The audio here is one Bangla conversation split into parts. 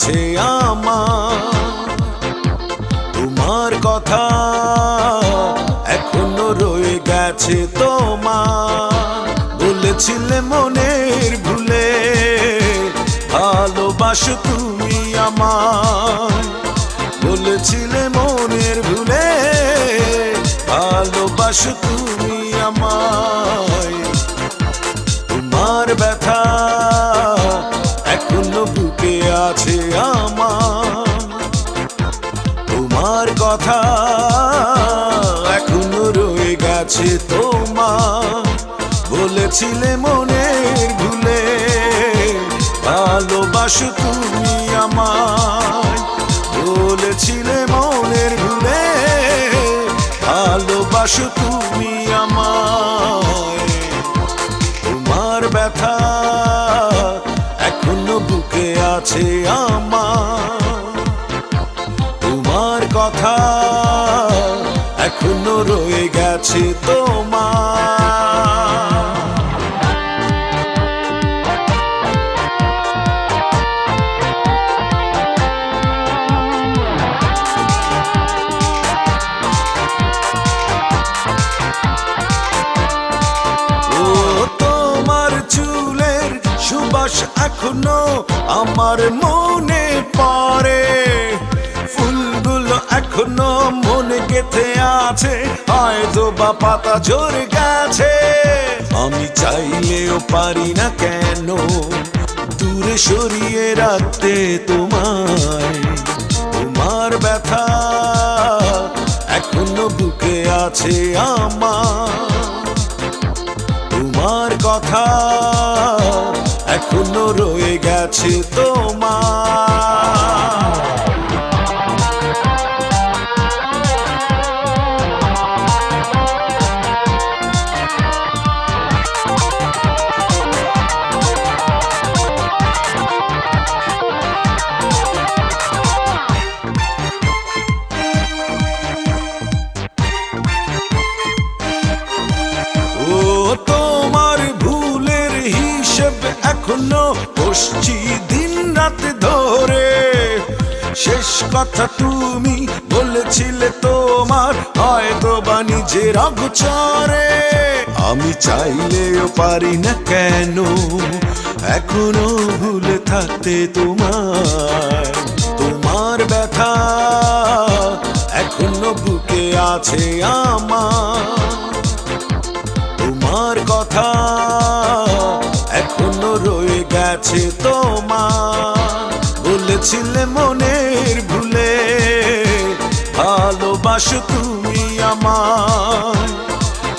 আছে আমার। তোমার কথা এখনো রয়ে গেছে তোমার। বলেছিলে মনের ভুলে ভালোবাসো তুমি আমায়। বলেছিলে মনের ভুলে ভালোবাসো তুমি আমায়। তোমার ব্যথা এখনো বুকে আছে আমার। তোমার কথা এখনো রয়ে গেছে তোমার। বলেছিলে মনের ভুলে ভালোবাসো তুমি আমায়। বলেছিলে মনের ভুলে ভালোবাসো তুমি আমায়। তোমার ব্যথা এখনো বুকে আছে আমার। তোমার কথা এখনো রয়ে গেছে তোমার। সুবাস এখনো আমার মনে পড়ে। ফুলগুলো এখনো মনে গেঁথে আছে, হয়তো বা পাতা ঝরে গেছে। আমি চাইলেও পারি না কেন দূরে সরিয়ে রাখতে তোমায়। তোমার ব্যথা এখনো বুকে আছে আমার। তোমার কথা এখনো রয়ে গেছে তোমার। এখনো বসছি দিন রাত ধরে। শেষ কথা তুমি বলেছিলে তোমার, হয়তো বা নিজের অগোচরে। আমি চাইলেও পারি না কেন এখনো ভুলে থাকতে তোমায়। তোমার ব্যথা এখনো বুকে আছে আমার। তোমার কথা এখনো রয়ে গেছে তোমার। বলেছিলে মনের ভুলে ভালোবাসো তুমি আমায়।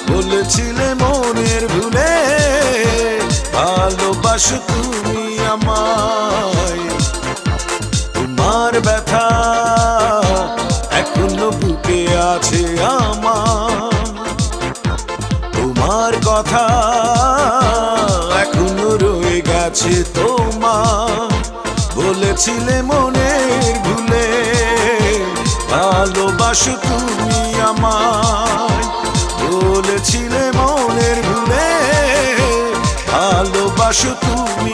বলেছিলে মনের ভুলে ভালোবাসো তুমি আমায়। তোমার ব্যথা এখনো বুকে আছে আমার। তোমার কথা এখনো রয়ে গেছে তোমার। বলেছিলে মনের ভুলে ভালোবাসো তুমি আমায়। বলেছিলে মনের ভুলে ভালোবাসো তুমি